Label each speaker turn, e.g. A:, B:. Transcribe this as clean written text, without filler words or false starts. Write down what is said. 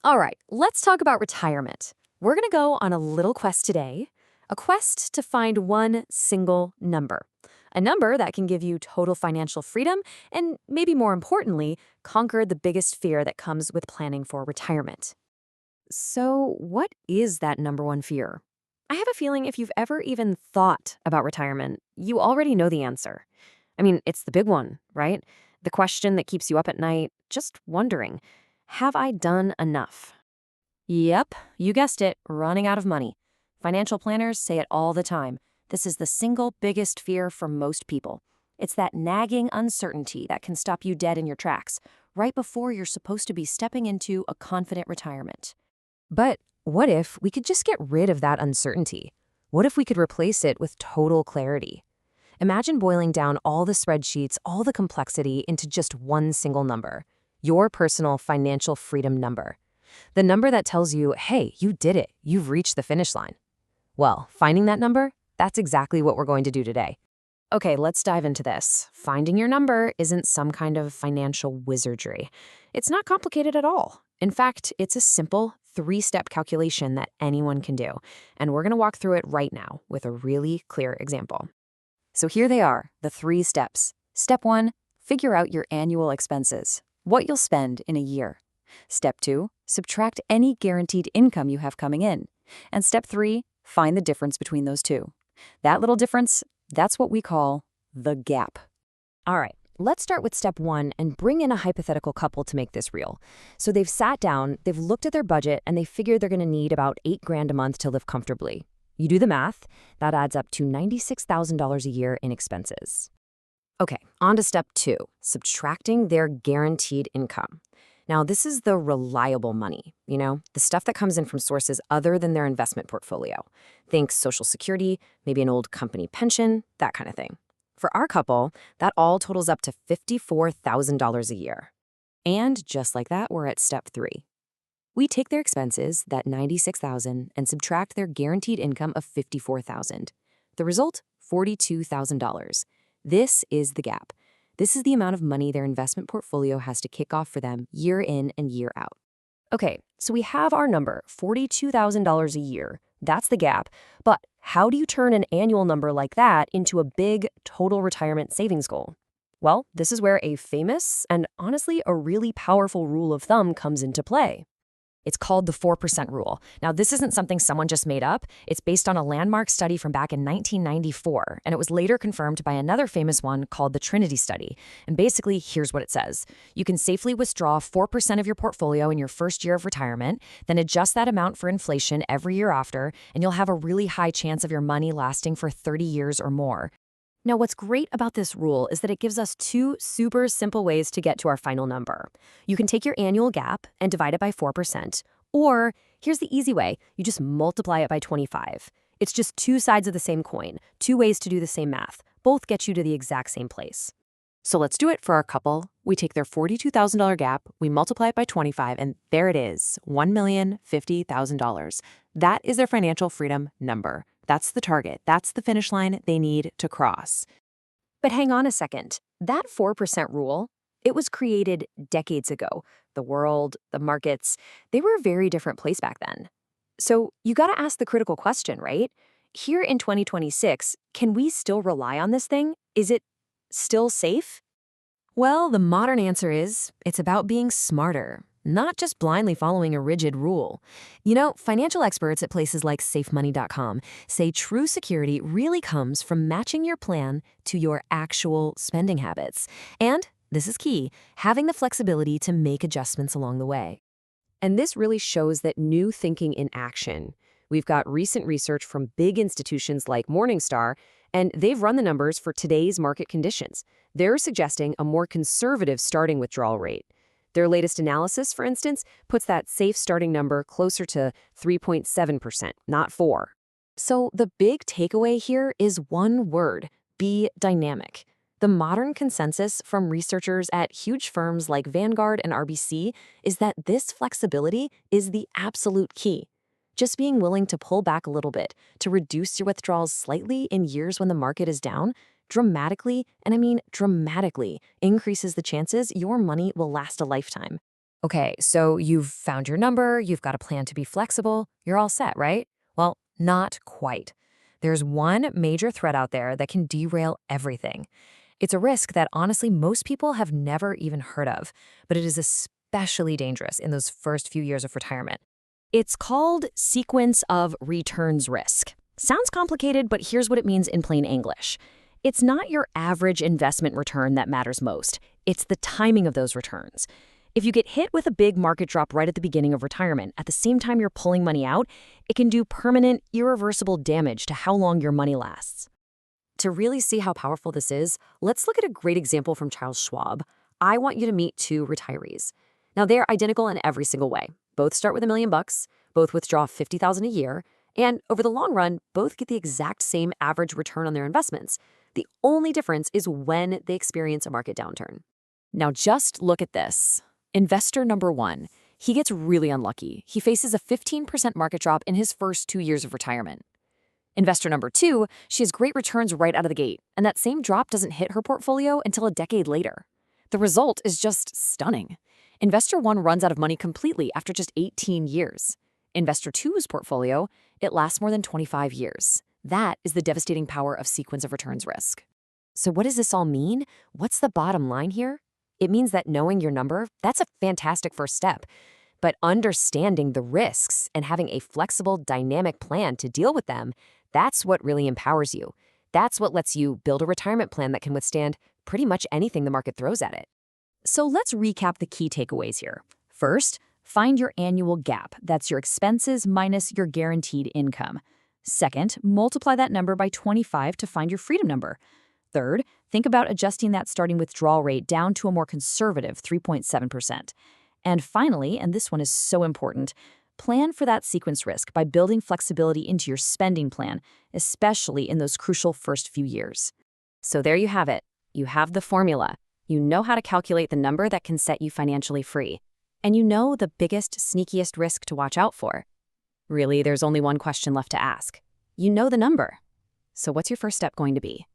A: All right, let's talk about retirement. We're going to go on a little quest today, a quest to find one single number. A number that can give you total financial freedom and, maybe more importantly, conquer the biggest fear that comes with planning for retirement. So, what is that number one fear? I have a feeling if you've ever even thought about retirement, you already know the answer. I mean, it's the big one, right? The question that keeps you up at night, just wondering, have I done enough? Yep, you guessed it, running out of money. Financial planners say it all the time. This is the single biggest fear for most people. It's that nagging uncertainty that can stop you dead in your tracks, right before you're supposed to be stepping into a confident retirement. But what if we could just get rid of that uncertainty? What if we could replace it with total clarity? Imagine boiling down all the spreadsheets, all the complexity into just one single number, your personal financial freedom number. The number that tells you, hey, you did it, you've reached the finish line. Well, finding that number, that's exactly what we're going to do today. Okay, let's dive into this. Finding your number isn't some kind of financial wizardry. It's not complicated at all. In fact, it's a simple three-step calculation that anyone can do. And we're going to walk through it right now with a really clear example. So here they are, the 3 steps. Step 1, figure out your annual expenses, what you'll spend in a year. Step 2, subtract any guaranteed income you have coming in. And step 3, find the difference between those two. That little difference, that's what we call the gap. All right, let's start with step 1 and bring in a hypothetical couple to make this real. So they've sat down, they've looked at their budget, and they figured they're going to need about $8,000 a month to live comfortably. You do the math, that adds up to $96,000 a year in expenses. Okay, on to step 2, subtracting their guaranteed income. Now, this is the reliable money, the stuff that comes in from sources other than their investment portfolio. Think Social Security, maybe an old company pension, that kind of thing. For our couple, that all totals up to $54,000 a year. And just like that, we're at step 3. We take their expenses, that $96,000, and subtract their guaranteed income of $54,000. The result, $42,000. This is the gap. This is the amount of money their investment portfolio has to kick off for them year in and year out. Okay, so we have our number, $42,000 a year. That's the gap. But how do you turn an annual number like that into a big total retirement savings goal? Well, this is where a famous and honestly a really powerful rule of thumb comes into play. It's called the 4% rule. Now, this isn't something someone just made up. It's based on a landmark study from back in 1994, and it was later confirmed by another famous one called the Trinity Study. And basically, here's what it says. You can safely withdraw 4% of your portfolio in your first year of retirement, then adjust that amount for inflation every year after, and you'll have a really high chance of your money lasting for 30 years or more. Now, what's great about this rule is that it gives us 2 super simple ways to get to our final number. You can take your annual gap and divide it by 4%, or here's the easy way, you just multiply it by 25. It's just 2 sides of the same coin, 2 ways to do the same math. Both get you to the exact same place. So let's do it for our couple. We take their $42,000 gap, we multiply it by 25, and there it is, $1,050,000. That is their financial freedom number. That's the target. That's the finish line they need to cross. But hang on a second. That 4% rule, it was created decades ago. The world, the markets, they were a very different place back then. So you got to ask the critical question, right? Here in 2026, can we still rely on this thing? Is it still safe? Well, the modern answer is it's about being smarter, not just blindly following a rigid rule. Financial experts at places like safemoney.com say true security really comes from matching your plan to your actual spending habits. And, this is key, having the flexibility to make adjustments along the way. And this really shows that new thinking in action. We've got recent research from big institutions like Morningstar, and they've run the numbers for today's market conditions. They're suggesting a more conservative starting withdrawal rate. Their latest analysis, for instance, puts that safe starting number closer to 3.7%, not 4. So the big takeaway here is one word: be dynamic. The modern consensus from researchers at huge firms like Vanguard and RBC is that this flexibility is the absolute key. Just being willing to pull back a little bit, to reduce your withdrawals slightly in years when the market is down, dramatically, and I mean dramatically, increases the chances your money will last a lifetime. Okay, so you've found your number, you've got a plan to be flexible, you're all set, right? Well, not quite. There's one major threat out there that can derail everything. It's a risk that honestly most people have never even heard of, but it is especially dangerous in those first few years of retirement. It's called sequence of returns risk. Sounds complicated, but here's what it means in plain English. It's not your average investment return that matters most. It's the timing of those returns. If you get hit with a big market drop right at the beginning of retirement, at the same time you're pulling money out, it can do permanent, irreversible damage to how long your money lasts. To really see how powerful this is, let's look at a great example from Charles Schwab. I want you to meet two retirees. Now, they're identical in every single way. Both start with $1 million, both withdraw $50,000 a year, and over the long run, both get the exact same average return on their investments. The only difference is when they experience a market downturn. Now, just look at this. Investor number one, he gets really unlucky. He faces a 15% market drop in his first 2 years of retirement. Investor number two, she has great returns right out of the gate, and that same drop doesn't hit her portfolio until a decade later. The result is just stunning. Investor one runs out of money completely after just 18 years. Investor two's portfolio, it lasts more than 25 years. That is the devastating power of sequence of returns risk. So what does this all mean? What's the bottom line here? It means that knowing your number, that's a fantastic first step. But understanding the risks and having a flexible, dynamic plan to deal with them, that's what really empowers you. That's what lets you build a retirement plan that can withstand pretty much anything the market throws at it. So let's recap the key takeaways here. First, find your annual gap. That's your expenses minus your guaranteed income. Second, multiply that number by 25 to find your freedom number. Third, think about adjusting that starting withdrawal rate down to a more conservative 3.7%. And finally, and this one is so important, plan for that sequence risk by building flexibility into your spending plan, especially in those crucial first few years. So there you have it. You have the formula. You know how to calculate the number that can set you financially free. And you know the biggest, sneakiest risk to watch out for. Really, there's only one question left to ask. You know the number. So what's your first step going to be?